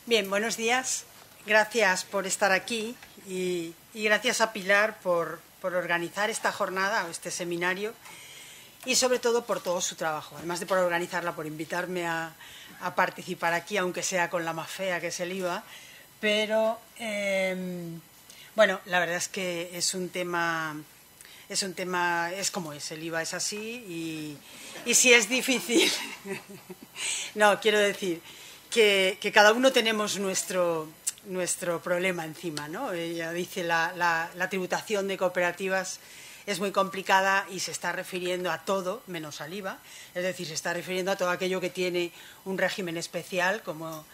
Bien, buenos días. Gracias por estar aquí y gracias a Pilar por organizar esta jornada o este seminario y sobre todo por todo su trabajo, además de por organizarla, por invitarme a participar aquí, aunque sea con la más fea que es el IVA, pero bueno, la verdad es que es un tema, es como es, el IVA es así y si es difícil, no, quiero decir que cada uno tenemos nuestro problema encima, ¿no? Ella dice la tributación de cooperativas es muy complicada y se está refiriendo a todo menos al IVA, es decir, se está refiriendo a todo aquello que tiene un régimen especial como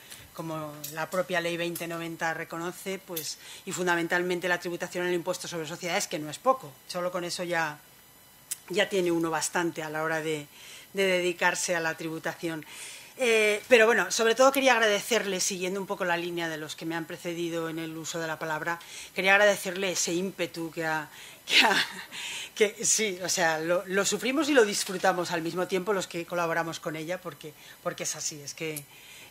la propia ley 2090 reconoce, pues, y fundamentalmente la tributación en el impuesto sobre sociedades, que no es poco, solo con eso ya tiene uno bastante a la hora de dedicarse a la tributación. Pero bueno, sobre todo quería agradecerle, siguiendo un poco la línea de los que me han precedido en el uso de la palabra, quería agradecerle ese ímpetu que sí, o sea, lo sufrimos y lo disfrutamos al mismo tiempo los que colaboramos con ella, porque es así,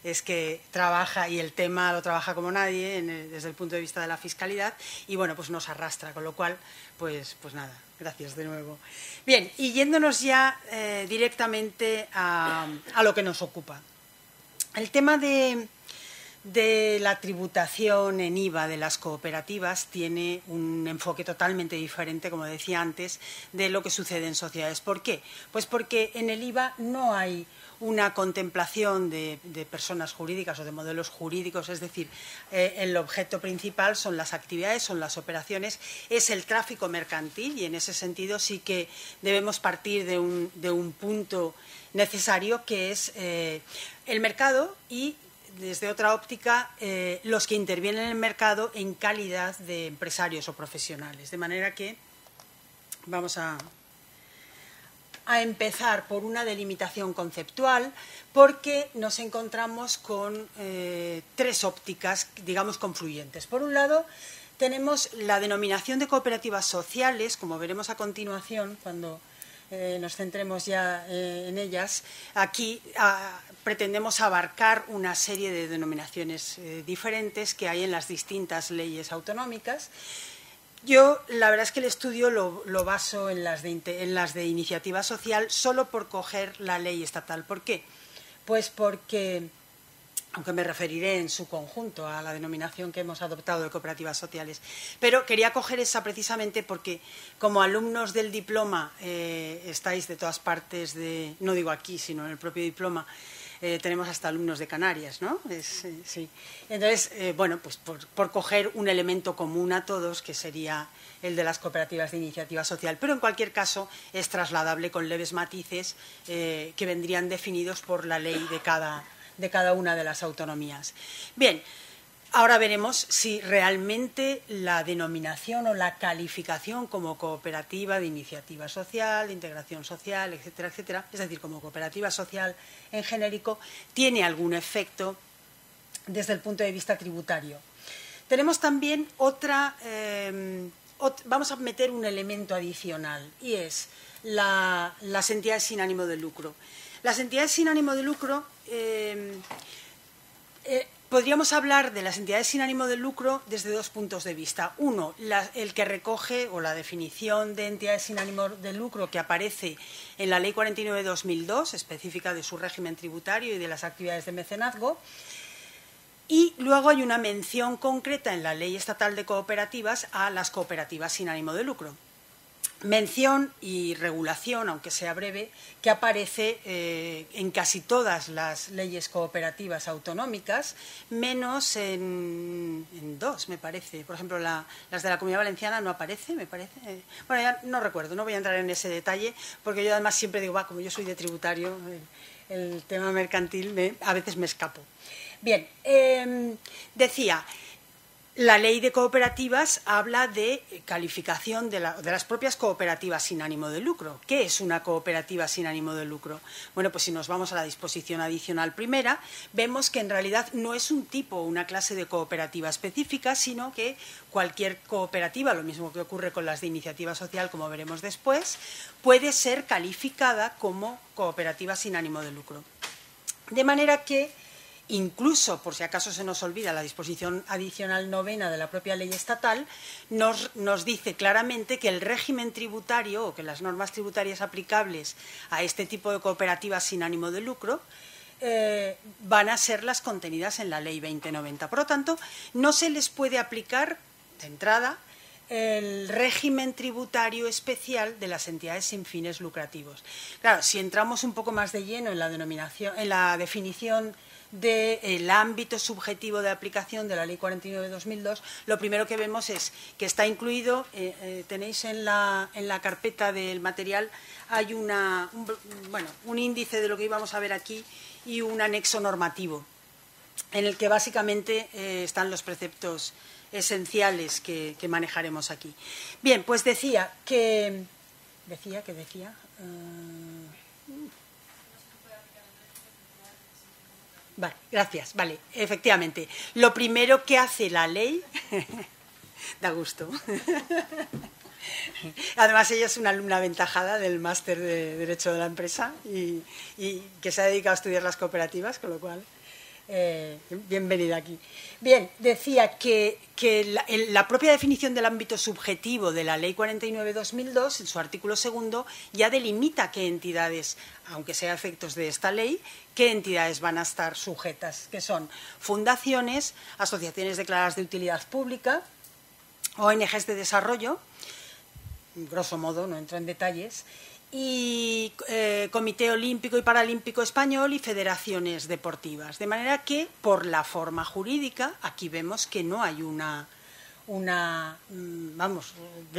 es que trabaja y el tema lo trabaja como nadie desde el punto de vista de la fiscalidad y bueno, pues nos arrastra, con lo cual, pues nada, gracias de nuevo. Bien, y yéndonos ya directamente a lo que nos ocupa. El tema de la tributación en IVA de las cooperativas tiene un enfoque totalmente diferente, como decía antes, de lo que sucede en sociedades. ¿Por qué? Pues porque en el IVA no hay una contemplación de personas jurídicas o de modelos jurídicos, es decir, el objeto principal son las actividades, son las operaciones, es el tráfico mercantil y en ese sentido sí que debemos partir de un punto necesario que es el mercado y desde otra óptica, los que intervienen en el mercado en calidad de empresarios o profesionales. De manera que vamos a empezar por una delimitación conceptual, porque nos encontramos con tres ópticas, digamos, confluyentes. Por un lado, tenemos la denominación de cooperativas sociales, como veremos a continuación, cuando nos centremos ya en ellas. Aquí pretendemos abarcar una serie de denominaciones diferentes que hay en las distintas leyes autonómicas. Yo, la verdad es que el estudio lo baso en las de iniciativa social solo por coger la ley estatal. ¿Por qué? Pues porque, aunque me referiré en su conjunto a la denominación que hemos adoptado de cooperativas sociales, pero quería coger esa precisamente porque como alumnos del diploma estáis de todas partes, no digo aquí, sino en el propio diploma, tenemos hasta alumnos de Canarias, ¿no? Sí. Entonces, bueno, pues por coger un elemento común a todos, que sería el de las cooperativas de iniciativa social, pero en cualquier caso es trasladable con leves matices que vendrían definidos por la ley de cada una de las autonomías. Bien, ahora veremos si realmente la denominación o la calificación como cooperativa de iniciativa social, de integración social, etcétera, etcétera, es decir, como cooperativa social en genérico, tiene algún efecto desde el punto de vista tributario. Tenemos también vamos a meter un elemento adicional y es las entidades sin ánimo de lucro. Las entidades sin ánimo de lucro, podríamos hablar de las entidades sin ánimo de lucro desde dos puntos de vista. Uno, el que recoge o la definición de entidades sin ánimo de lucro que aparece en la Ley 49/2002, específica de su régimen tributario y de las actividades de mecenazgo. Y luego hay una mención concreta en la Ley Estatal de Cooperativas a las cooperativas sin ánimo de lucro. Mención y regulación, aunque sea breve, que aparece en casi todas las leyes cooperativas autonómicas, menos en dos, me parece. Por ejemplo, las de la Comunidad Valenciana no aparece, me parece. Bueno, ya no recuerdo, no voy a entrar en ese detalle, porque yo además siempre digo, como yo soy de tributario, el tema mercantil a veces me escapo. Bien, decía... La ley de cooperativas habla de calificación de las propias cooperativas sin ánimo de lucro. ¿Qué es una cooperativa sin ánimo de lucro? Bueno, pues si nos vamos a la disposición adicional primera, vemos que en realidad no es un tipo o una clase de cooperativa específica, sino que cualquier cooperativa, lo mismo que ocurre con las de iniciativa social, como veremos después, puede ser calificada como cooperativa sin ánimo de lucro. De manera que incluso, por si acaso se nos olvida, la disposición adicional 9ª de la propia ley estatal nos dice claramente que el régimen tributario o que las normas tributarias aplicables a este tipo de cooperativas sin ánimo de lucro van a ser las contenidas en la Ley 2090. Por lo tanto, no se les puede aplicar, de entrada, el régimen tributario especial de las entidades sin fines lucrativos. Claro, si entramos un poco más de lleno en la definición del ámbito subjetivo de aplicación de la Ley 49/2002, lo primero que vemos es que está incluido, tenéis en la carpeta del material, hay un índice de lo que íbamos a ver aquí y un anexo normativo, en el que básicamente están los preceptos esenciales que manejaremos aquí. Bien, pues decía. Vale, gracias. Vale, efectivamente. Lo primero que hace la ley... da gusto. Además, ella es una alumna aventajada del máster de Derecho de la Empresa y que se ha dedicado a estudiar las cooperativas, con lo cual... bienvenida aquí. Bien, decía que la propia definición del ámbito subjetivo de la Ley 49/2002, en su artículo 2, ya delimita qué entidades, aunque sea a efectos de esta ley, qué entidades van a estar sujetas, que son fundaciones, asociaciones declaradas de utilidad pública, ONGs de desarrollo, grosso modo, no entro en detalles, y Comité Olímpico y Paralímpico Español y federaciones deportivas. De manera que, por la forma jurídica, aquí vemos que no hay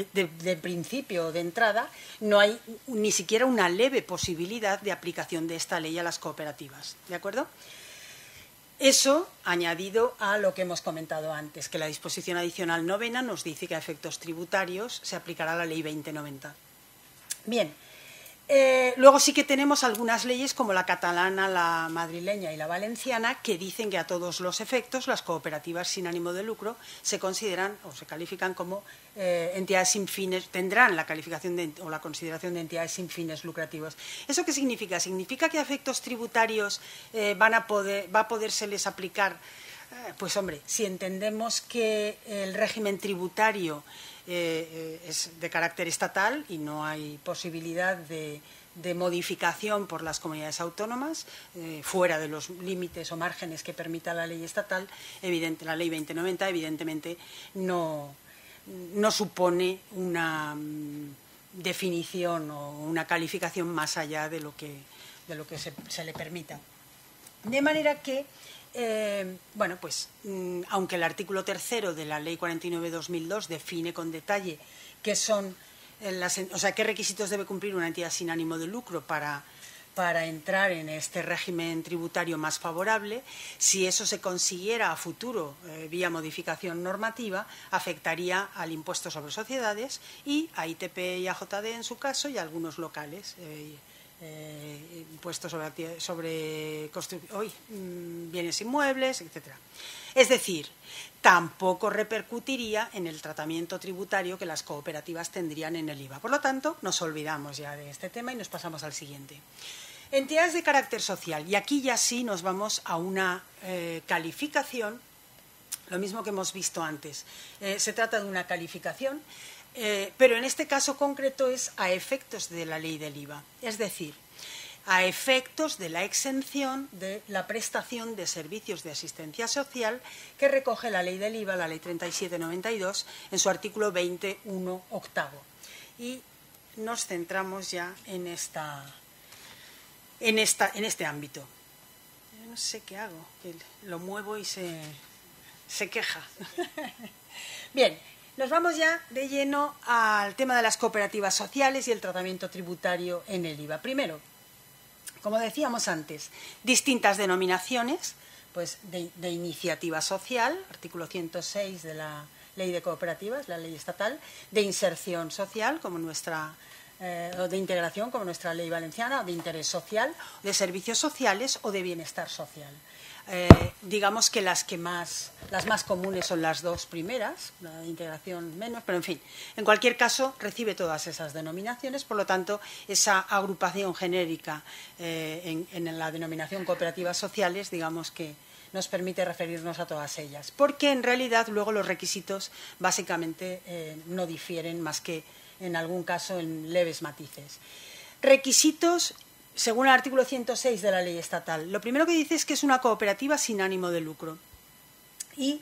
de principio, de entrada, no hay ni siquiera una leve posibilidad de aplicación de esta ley a las cooperativas. ¿De acuerdo? Eso añadido a lo que hemos comentado antes, que la disposición adicional 9ª nos dice que a efectos tributarios se aplicará la ley 2090. Bien. Luego sí que tenemos algunas leyes como la catalana, la madrileña y la valenciana que dicen que a todos los efectos las cooperativas sin ánimo de lucro se consideran o se califican como entidades sin fines, tendrán la calificación o la consideración de entidades sin fines lucrativos. ¿Eso qué significa? Significa que a efectos tributarios va a podérseles aplicar, pues hombre, si entendemos que el régimen tributario es de carácter estatal y no hay posibilidad de modificación por las comunidades autónomas fuera de los límites o márgenes que permita la ley estatal, la ley 2090 evidentemente no supone una definición o una calificación más allá de lo que se le permita. De manera que aunque el artículo 3 de la Ley 49/2002 define con detalle qué son qué requisitos debe cumplir una entidad sin ánimo de lucro para entrar en este régimen tributario más favorable, si eso se consiguiera a futuro vía modificación normativa, afectaría al impuesto sobre sociedades y a ITP y a JD en su caso y a algunos locales. Impuestos sobre bienes inmuebles, etcétera. Es decir, tampoco repercutiría en el tratamiento tributario que las cooperativas tendrían en el IVA. Por lo tanto, nos olvidamos ya de este tema y nos pasamos al siguiente. Entidades de carácter social. Y aquí ya sí nos vamos a una calificación, lo mismo que hemos visto antes. Se trata de una calificación, pero en este caso concreto es a efectos de la ley del IVA, es decir, a efectos de la exención de la prestación de servicios de asistencia social que recoge la ley del IVA, la ley 37/92, en su artículo 21 octavo. Y nos centramos ya en este ámbito. Yo no sé qué hago, que lo muevo y se queja. Bien. Nos vamos ya de lleno al tema de las cooperativas sociales y el tratamiento tributario en el IVA. Primero, como decíamos antes, distintas denominaciones pues de iniciativa social, artículo 106 de la Ley de Cooperativas, la ley estatal, de inserción social, como o de integración, como nuestra ley valenciana, o de interés social, de servicios sociales o de bienestar social. Digamos que las más comunes son las dos primeras, la de integración menos, pero en fin, en cualquier caso recibe todas esas denominaciones, por lo tanto esa agrupación genérica en la denominación cooperativas sociales, digamos que nos permite referirnos a todas ellas, porque en realidad luego los requisitos básicamente no difieren más que en algún caso en leves matices. Requisitos según el artículo 106 de la ley estatal. Lo primero que dice es que es una cooperativa sin ánimo de lucro y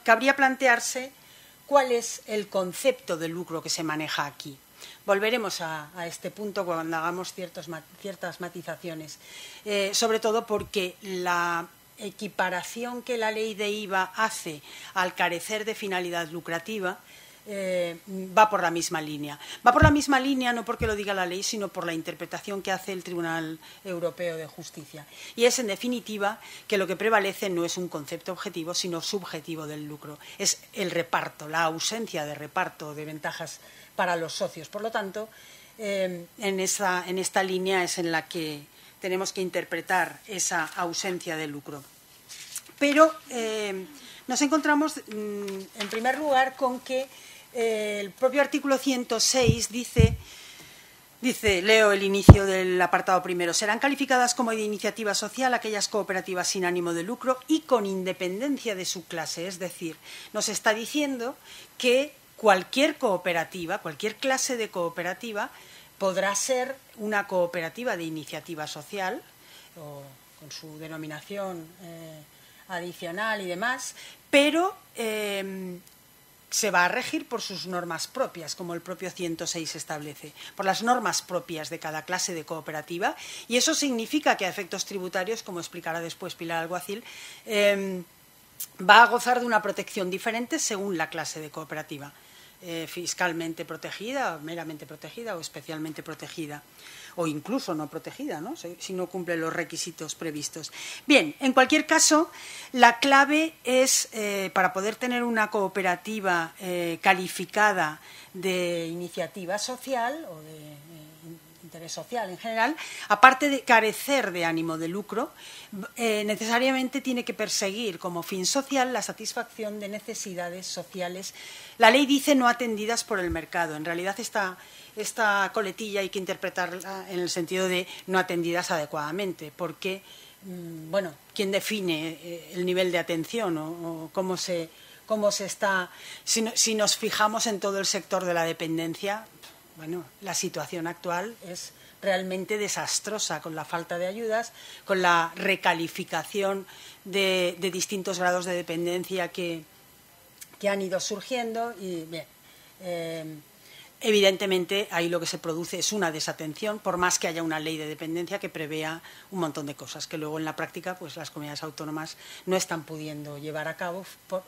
cabría plantearse cuál es el concepto de lucro que se maneja aquí. Volveremos a este punto cuando hagamos ciertas matizaciones, sobre todo porque la equiparación que la ley de IVA hace al carecer de finalidad lucrativa va por la misma línea. Va por la misma línea no porque lo diga la ley, sino por la interpretación que hace el Tribunal Europeo de Justicia. Y es, en definitiva, que lo que prevalece no es un concepto objetivo, sino subjetivo del lucro. Es el reparto, la ausencia de reparto de ventajas para los socios. Por lo tanto, en esta línea es en la que tenemos que interpretar esa ausencia de lucro. Pero nos encontramos, en primer lugar, con que el propio artículo 106 dice, leo el inicio del apartado primero, serán calificadas como de iniciativa social aquellas cooperativas sin ánimo de lucro y con independencia de su clase. Es decir, nos está diciendo que cualquier cooperativa, cualquier clase de cooperativa podrá ser una cooperativa de iniciativa social o con su denominación adicional y demás, pero se va a regir por sus normas propias, como el propio 106 establece, por las normas propias de cada clase de cooperativa, y eso significa que a efectos tributarios, como explicará después Pilar Alguacil, va a gozar de una protección diferente según la clase de cooperativa, fiscalmente protegida, meramente protegida o especialmente protegida, o incluso no protegida, ¿no? Si no cumple los requisitos previstos. Bien, en cualquier caso, la clave es, para poder tener una cooperativa calificada de iniciativa social o de interés social en general, aparte de carecer de ánimo de lucro, necesariamente tiene que perseguir como fin social la satisfacción de necesidades sociales. La ley dice no atendidas por el mercado. En realidad esta coletilla hay que interpretarla en el sentido de no atendidas adecuadamente, porque, bueno, ¿quién define el nivel de atención o cómo se está? Si nos fijamos en todo el sector de la dependencia, bueno, la situación actual es realmente desastrosa, con la falta de ayudas, con la recalificación de distintos grados de dependencia que han ido surgiendo y, bien, evidentemente ahí lo que se produce es una desatención, por más que haya una ley de dependencia que prevea un montón de cosas que luego en la práctica pues las comunidades autónomas no están pudiendo llevar a cabo,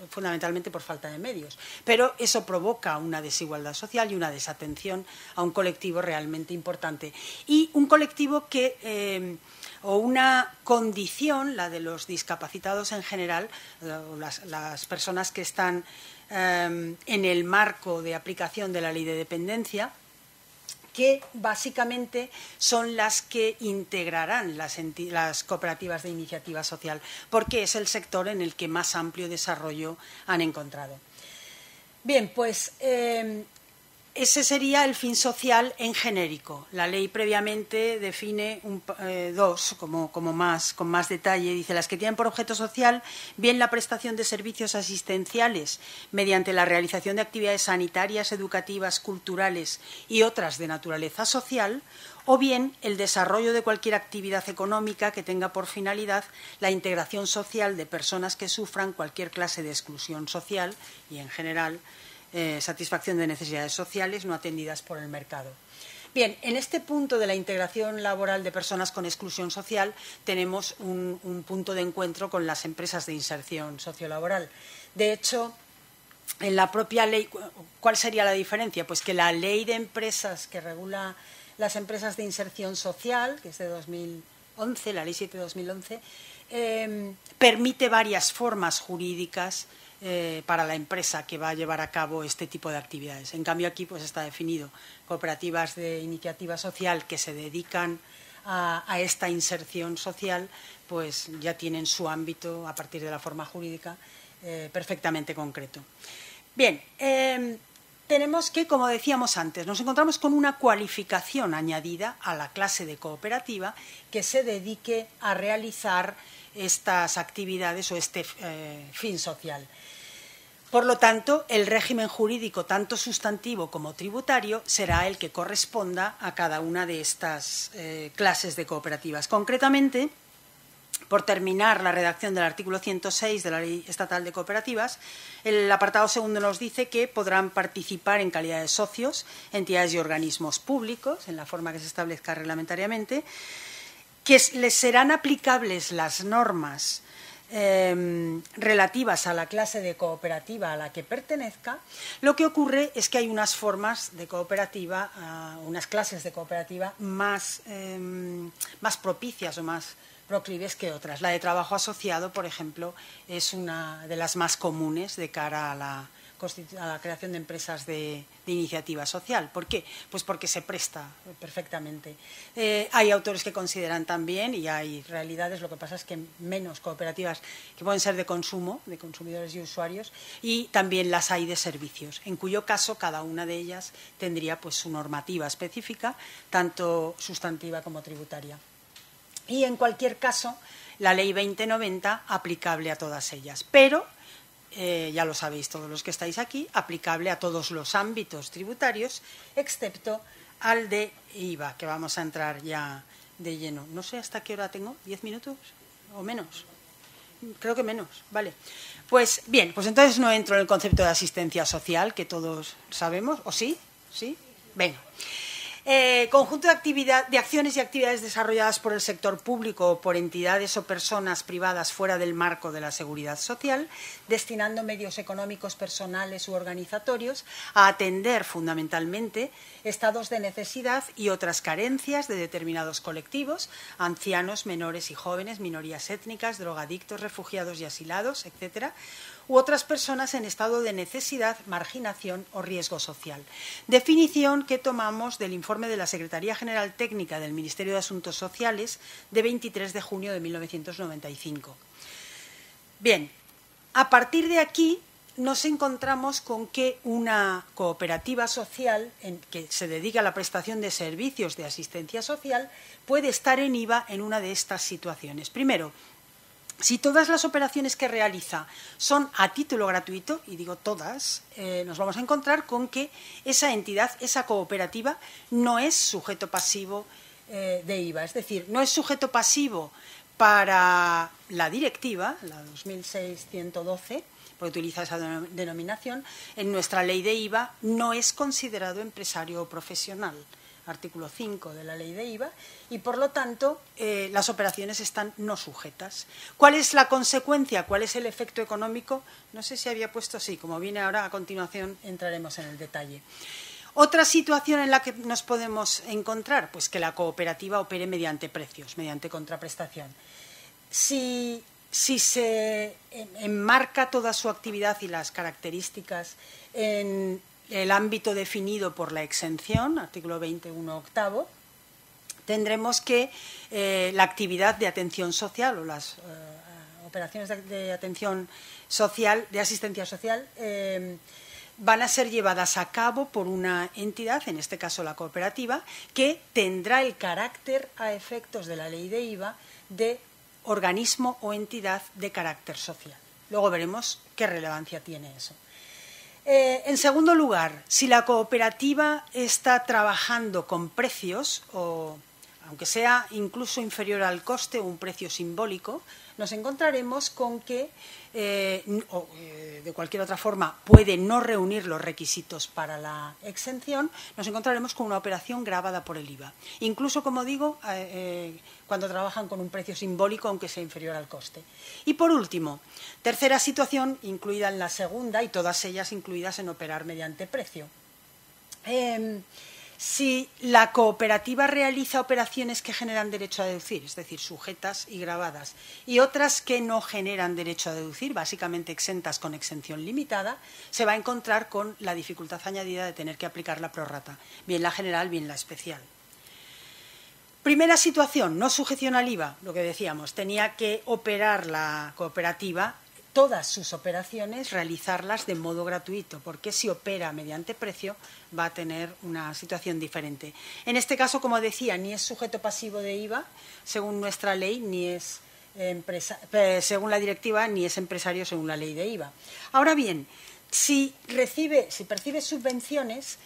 fundamentalmente por falta de medios. Pero eso provoca una desigualdad social y una desatención a un colectivo realmente importante. Y un colectivo que o una condición, la de los discapacitados en general, o las personas que están en el marco de aplicación de la ley de dependencia, que básicamente son las que integrarán las cooperativas de iniciativa social, porque es el sector en el que más amplio desarrollo han encontrado. Bien, pues ese sería el fin social en genérico. La ley previamente define dos, con más detalle. Dice, las que tienen por objeto social bien la prestación de servicios asistenciales mediante la realización de actividades sanitarias, educativas, culturales y otras de naturaleza social, o bien el desarrollo de cualquier actividad económica que tenga por finalidad la integración social de personas que sufran cualquier clase de exclusión social y, en general, satisfacción de necesidades sociales no atendidas por el mercado. Bien, en este punto de la integración laboral de personas con exclusión social tenemos un punto de encuentro con las empresas de inserción sociolaboral. De hecho, en la propia ley, ¿cuál sería la diferencia? Pues que la ley de empresas que regula las empresas de inserción social, que es de 2011, la ley 7 de 2011, permite varias formas jurídicas para la empresa que va a llevar a cabo este tipo de actividades. En cambio, aquí pues está definido cooperativas de iniciativa social que se dedican a esta inserción social, pues ya tienen su ámbito a partir de la forma jurídica perfectamente concreto. Bien, tenemos que, como decíamos antes, nos encontramos con una cualificación añadida a la clase de cooperativa que se dedique a realizar estas actividades o este fin social. Por lo tanto, el régimen jurídico, tanto sustantivo como tributario, será el que corresponda a cada una de estas clases de cooperativas. Concretamente, por terminar la redacción del artículo 106 de la Ley Estatal de Cooperativas, el apartado segundo nos dice que podrán participar en calidad de socios entidades y organismos públicos, en la forma que se establezca reglamentariamente, que les serán aplicables las normas relativas a la clase de cooperativa a la que pertenezca. Lo que ocurre es que hay unas formas de cooperativa, unas clases de cooperativa más propicias o más proclives que otras. La de trabajo asociado, por ejemplo, es una de las más comunes de cara a la creación de empresas de iniciativa social. ¿Por qué? Pues porque se presta perfectamente. Hay autores que consideran también, y hay realidades, lo que pasa es que menos cooperativas que pueden ser de consumo, de consumidores y usuarios, y también las hay de servicios, en cuyo caso cada una de ellas tendría pues su normativa específica, tanto sustantiva como tributaria. Y en cualquier caso, la Ley 2090 aplicable a todas ellas, pero ya lo sabéis todos los que estáis aquí, aplicable a todos los ámbitos tributarios, excepto al de IVA, que vamos a entrar ya de lleno. No sé hasta qué hora tengo, ¿10 minutos o menos? Creo que menos, vale. Pues bien, pues entonces no entro en el concepto de asistencia social, que todos sabemos, ¿o sí? ¿Sí? Venga. Conjunto de acciones y actividades desarrolladas por el sector público o por entidades o personas privadas fuera del marco de la seguridad social, destinando medios económicos, personales u organizatorios a atender fundamentalmente estados de necesidad y otras carencias de determinados colectivos, ancianos, menores y jóvenes, minorías étnicas, drogadictos, refugiados y asilados, etcétera, u otras personas en estado de necesidad, marginación o riesgo social. Definición que tomamos del informe de la Secretaría General Técnica del Ministerio de Asuntos Sociales de 23 de junio de 1995. Bien, a partir de aquí nos encontramos con que una cooperativa social que se dedica a la prestación de servicios de asistencia social puede estar en IVA en una de estas situaciones. Primero, si todas las operaciones que realiza son a título gratuito, y digo todas, nos vamos a encontrar con que esa entidad, esa cooperativa, no es sujeto pasivo de IVA. Es decir, no es sujeto pasivo para la directiva, la 2006-112, porque utiliza esa denominación. En nuestra ley de IVA no es considerado empresario o profesional, artículo 5 de la ley de IVA, y por lo tanto las operaciones están no sujetas. ¿Cuál es la consecuencia? ¿Cuál es el efecto económico? No sé si había puesto así, como viene ahora a continuación entraremos en el detalle. Otra situación en la que nos podemos encontrar, pues que la cooperativa opere mediante precios, mediante contraprestación. Si se enmarca toda su actividad y las características en el ámbito definido por la exención, artículo 21 octavo, tendremos que la actividad de atención social o las operaciones de atención social, de asistencia social, van a ser llevadas a cabo por una entidad, en este caso la cooperativa, que tendrá el carácter a efectos de la ley de IVA de organismo o entidad de carácter social. Luego veremos qué relevancia tiene eso. En segundo lugar, si la cooperativa está trabajando con precios, o aunque sea incluso inferior al coste o un precio simbólico, nos encontraremos con que, de cualquier otra forma, puede no reunir los requisitos para la exención, nos encontraremos con una operación gravada por el IVA. Incluso, como digo, cuando trabajan con un precio simbólico, aunque sea inferior al coste. Y por último, tercera situación, incluida en la segunda, y todas ellas incluidas en operar mediante precio. Si la cooperativa realiza operaciones que generan derecho a deducir, es decir, sujetas y gravadas, y otras que no generan derecho a deducir, básicamente exentas con exención limitada, se va a encontrar con la dificultad añadida de tener que aplicar la prorrata, bien la general, bien la especial. Primera situación, no sujeción al IVA, lo que decíamos, tenía que operar la cooperativa, todas sus operaciones, realizarlas de modo gratuito, porque si opera mediante precio va a tener una situación diferente. En este caso, como decía, ni es sujeto pasivo de IVA, según nuestra ley, ni es según la directiva, ni es empresario según la ley de IVA. Ahora bien, si percibe subvenciones,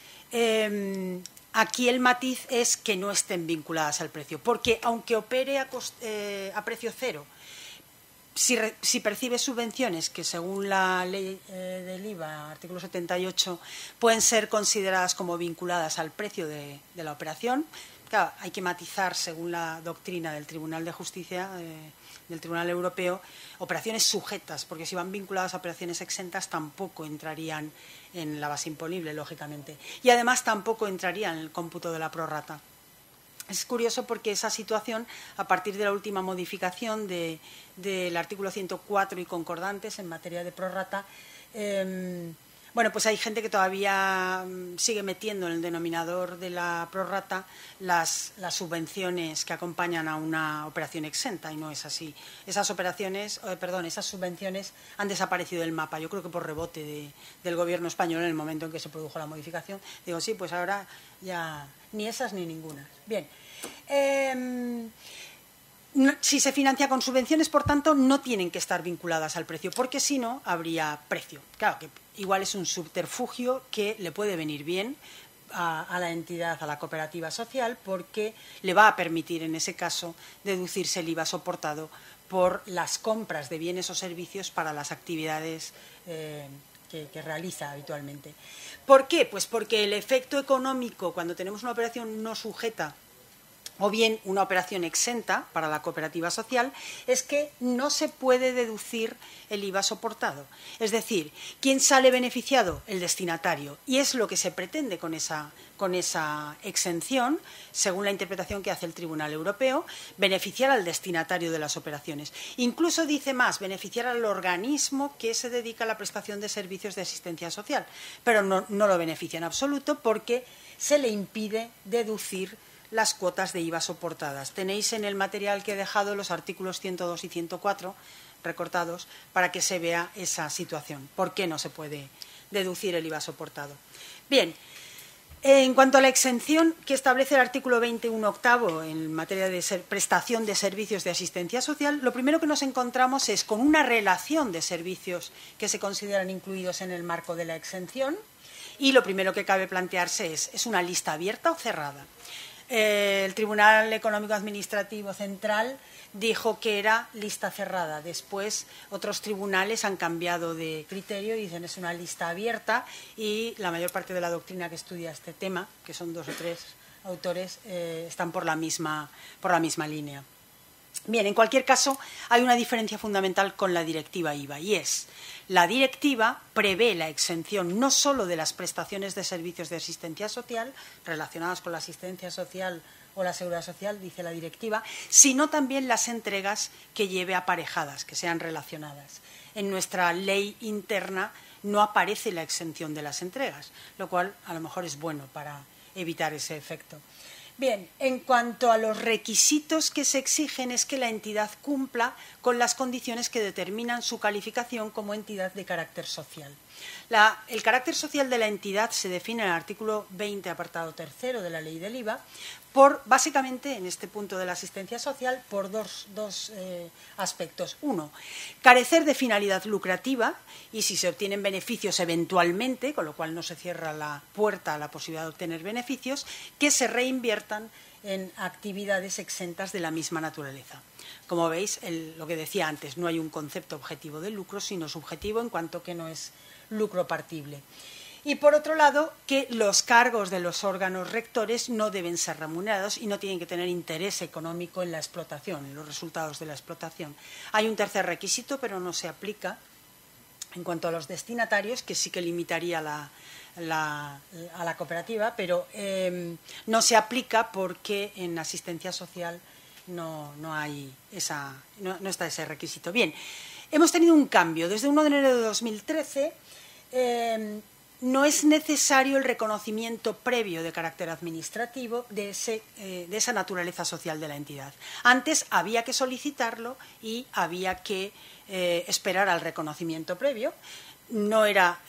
aquí el matiz es que no estén vinculadas al precio, porque aunque opere a precio cero, si percibe subvenciones que según la ley del IVA, artículo 78, pueden ser consideradas como vinculadas al precio de la operación, claro, hay que matizar según la doctrina del Tribunal de Justicia, del Tribunal Europeo, operaciones sujetas, porque si van vinculadas a operaciones exentas tampoco entrarían en la base imponible, lógicamente. Y además tampoco entrarían en el cómputo de la prorrata. Es curioso porque esa situación, a partir de la última modificación del artículo 104 y concordantes en materia de prorrata, bueno, pues hay gente que todavía sigue metiendo en el denominador de la prorrata las subvenciones que acompañan a una operación exenta, y no es así. Esas subvenciones han desaparecido del mapa, yo creo que por rebote del Gobierno español en el momento en que se produjo la modificación. Digo, sí, pues ahora ya ni esas ni ninguna. Bien. Si se financia con subvenciones, por tanto, no tienen que estar vinculadas al precio, porque si no, habría precio. Claro que igual es un subterfugio que le puede venir bien a la entidad, a la cooperativa social, porque le va a permitir, en ese caso, deducirse el IVA soportado por las compras de bienes o servicios para las actividades que realiza habitualmente. ¿Por qué? Pues porque el efecto económico, cuando tenemos una operación no sujeta o bien una operación exenta para la cooperativa social, es que no se puede deducir el IVA soportado. Es decir, ¿quién sale beneficiado? El destinatario. Y es lo que se pretende con esa exención, según la interpretación que hace el Tribunal Europeo, beneficiar al destinatario de las operaciones. Incluso dice más, beneficiar al organismo que se dedica a la prestación de servicios de asistencia social. Pero no lo beneficia en absoluto porque se le impide deducir las cuotas de IVA soportadas. Tenéis en el material que he dejado los artículos 102 y 104 recortados para que se vea esa situación. ¿Por qué no se puede deducir el IVA soportado? Bien, en cuanto a la exención que establece el artículo 21 en materia de prestación de servicios de asistencia social, lo primero que nos encontramos es con una relación de servicios que se consideran incluidos en el marco de la exención, y lo primero que cabe plantearse ¿es una lista abierta o cerrada? El Tribunal Económico Administrativo Central dijo que era lista cerrada. Después otros tribunales han cambiado de criterio y dicen es una lista abierta, y la mayor parte de la doctrina que estudia este tema, que son 2 o 3 autores, están por la misma línea. Bien, en cualquier caso, hay una diferencia fundamental con la directiva IVA, y es: la directiva prevé la exención no solo de las prestaciones de servicios de asistencia social relacionadas con la asistencia social o la seguridad social, dice la directiva, sino también las entregas que lleve aparejadas, que sean relacionadas. En nuestra ley interna no aparece la exención de las entregas, lo cual a lo mejor es bueno para evitar ese efecto. Bien, en cuanto a los requisitos que se exigen, es que la entidad cumpla con las condiciones que determinan su calificación como entidad de carácter social. El carácter social de la entidad se define en el artículo 20, apartado 3 de la Ley del IVA, básicamente, en este punto de la asistencia social, por dos aspectos. Uno, carecer de finalidad lucrativa, y si se obtienen beneficios eventualmente, con lo cual no se cierra la puerta a la posibilidad de obtener beneficios, que se reinviertan en actividades exentas de la misma naturaleza. Como veis, lo que decía antes, no hay un concepto objetivo de lucro, sino subjetivo, en cuanto que no es lucro partible. Y, por otro lado, que los cargos de los órganos rectores no deben ser remunerados y no tienen que tener interés económico en la explotación, en los resultados de la explotación. Hay un tercer requisito, pero no se aplica en cuanto a los destinatarios, que sí que limitaría a la cooperativa, pero no se aplica porque en asistencia social no está ese requisito. Bien, hemos tenido un cambio. Desde 1 de enero de 2013 no es necesario el reconocimiento previo de carácter administrativo de esa naturaleza social de la entidad. Antes había que solicitarlo y había que esperar al reconocimiento previo. No era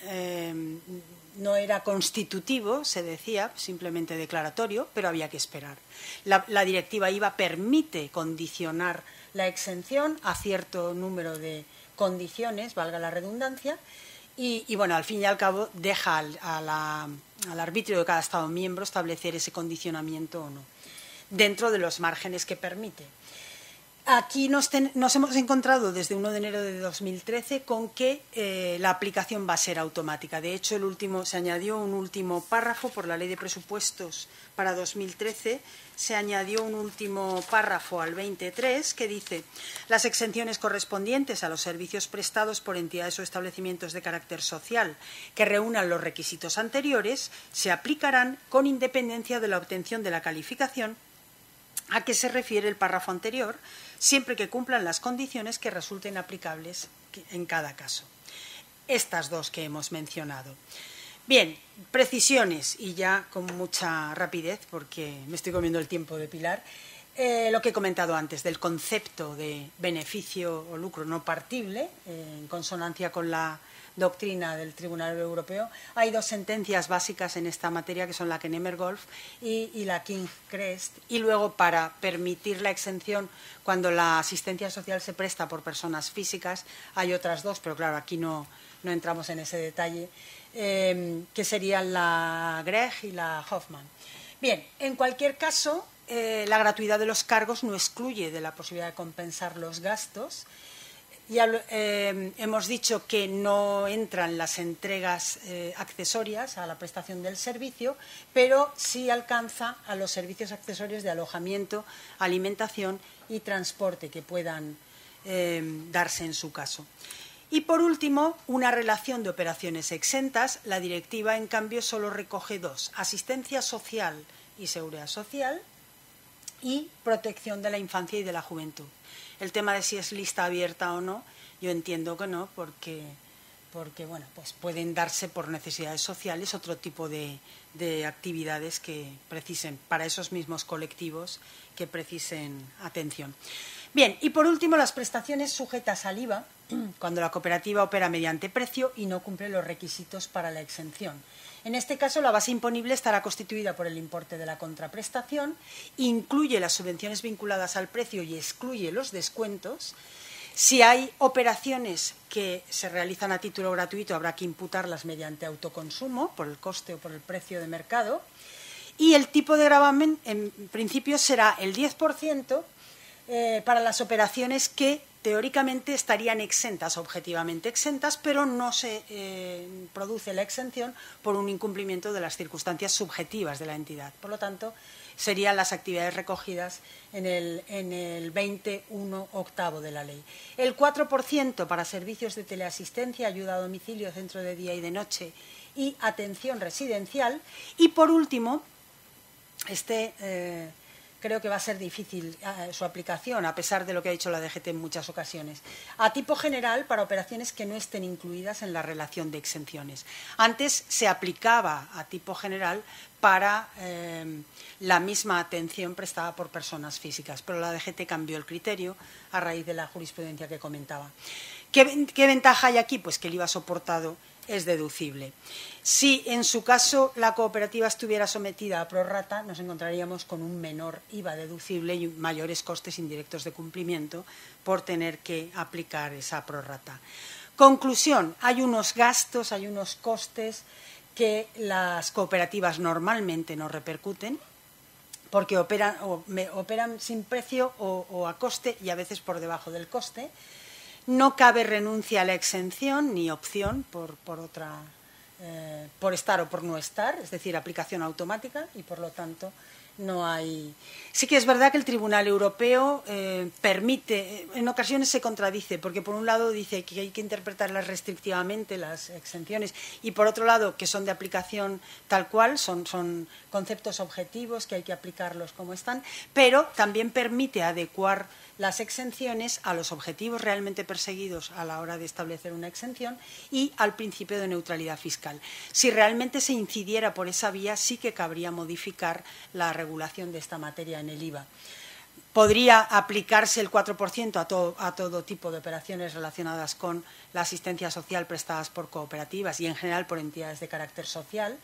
constitutivo, se decía, simplemente declaratorio, pero había que esperar. La directiva IVA permite condicionar la exención a cierto número de condiciones, valga la redundancia, y bueno, al fin y al cabo deja al arbitrio de cada Estado miembro establecer ese condicionamiento o no, dentro de los márgenes que permite. Aquí nos hemos encontrado desde 1 de enero de 2013 con que la aplicación va a ser automática. De hecho, se añadió un último párrafo por la Ley de Presupuestos para 2013, se añadió un último párrafo al 23 que dice: las exenciones correspondientes a los servicios prestados por entidades o establecimientos de carácter social que reúnan los requisitos anteriores se aplicarán con independencia de la obtención de la calificación a que se refiere el párrafo anterior, siempre que cumplan las condiciones que resulten aplicables en cada caso. Estas dos que hemos mencionado. Bien, precisiones, y ya con mucha rapidez, porque me estoy comiendo el tiempo de Pilar, lo que he comentado antes del concepto de beneficio o lucro no partible, en consonancia con la doctrina del Tribunal Europeo. Hay dos sentencias básicas en esta materia, que son la Kennemer-Golf y la King-Crest. Y luego, para permitir la exención cuando la asistencia social se presta por personas físicas, hay otras dos, pero claro, aquí no entramos en ese detalle, que serían la Gregg y la Hoffman. Bien, en cualquier caso, la gratuidad de los cargos no excluye de la posibilidad de compensar los gastos. Ya hemos dicho que no entran las entregas accesorias a la prestación del servicio, pero sí alcanza a los servicios accesorios de alojamiento, alimentación y transporte que puedan darse en su caso. Y por último, una relación de operaciones exentas. La directiva, en cambio, solo recoge dos: asistencia social y seguridad social, y protección de la infancia y de la juventud. El tema de si es lista abierta o no, yo entiendo que no, porque bueno, pues pueden darse por necesidades sociales otro tipo de actividades que precisen, para esos mismos colectivos, que precisen atención. Bien, y por último, las prestaciones sujetas al IVA, cuando la cooperativa opera mediante precio y no cumple los requisitos para la exención. En este caso, la base imponible estará constituida por el importe de la contraprestación, incluye las subvenciones vinculadas al precio y excluye los descuentos. Si hay operaciones que se realizan a título gratuito, habrá que imputarlas mediante autoconsumo, por el coste o por el precio de mercado. Y el tipo de gravamen, en principio, será el 10% para las operaciones que teóricamente estarían exentas, objetivamente exentas, pero no se produce la exención por un incumplimiento de las circunstancias subjetivas de la entidad. Por lo tanto, serían las actividades recogidas en el 21.8 de la ley. El 4% para servicios de teleasistencia, ayuda a domicilio, centro de día y de noche y atención residencial. Y por último, creo que va a ser difícil su aplicación, a pesar de lo que ha dicho la DGT en muchas ocasiones. A tipo general, para operaciones que no estén incluidas en la relación de exenciones. Antes se aplicaba a tipo general para la misma atención prestada por personas físicas, pero la DGT cambió el criterio a raíz de la jurisprudencia que comentaba. ¿Qué ventaja hay aquí? Pues que el IVA soportado es deducible. Si en su caso la cooperativa estuviera sometida a prorrata, nos encontraríamos con un menor IVA deducible y mayores costes indirectos de cumplimiento por tener que aplicar esa prorrata. Conclusión: hay unos gastos, hay unos costes que las cooperativas normalmente no repercuten, porque operan sin precio o a coste, y a veces por debajo del coste. No cabe renuncia a la exención ni opción por estar o por no estar, es decir, aplicación automática, y por lo tanto no hay. Sí que es verdad que el Tribunal Europeo permite, en ocasiones se contradice, porque por un lado dice que hay que interpretarlas restrictivamente, las exenciones, y por otro lado que son de aplicación tal cual, son conceptos objetivos que hay que aplicarlos como están, pero también permite adecuar las exenciones a los objetivos realmente perseguidos a la hora de establecer una exención y al principio de neutralidad fiscal. Si realmente se incidiera por esa vía, sí que cabría modificar la regulación de esta materia en el IVA. Podría aplicarse el 4% a todo tipo de operaciones relacionadas con la asistencia social prestadas por cooperativas y en general por entidades de carácter social.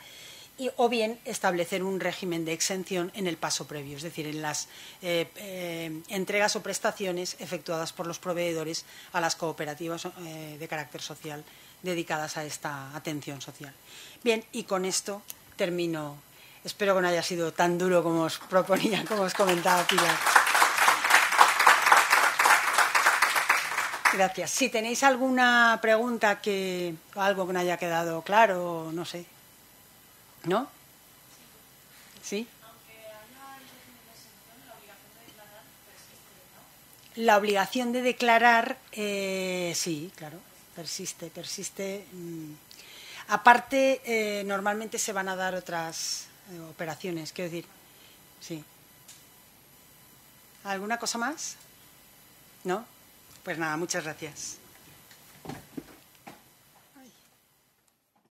o bien establecer un régimen de exención en el paso previo, es decir, en las entregas o prestaciones efectuadas por los proveedores a las cooperativas de carácter social dedicadas a esta atención social. Bien, y con esto termino. Espero que no haya sido tan duro como os proponía, como os comentaba Pilar. Gracias. Si tenéis alguna pregunta o algo que no haya quedado claro, no sé. ¿No? ¿Sí? La obligación de declarar, sí, claro, persiste. Aparte, normalmente se van a dar otras operaciones, quiero decir, sí. ¿Alguna cosa más? ¿No? Pues nada, muchas gracias.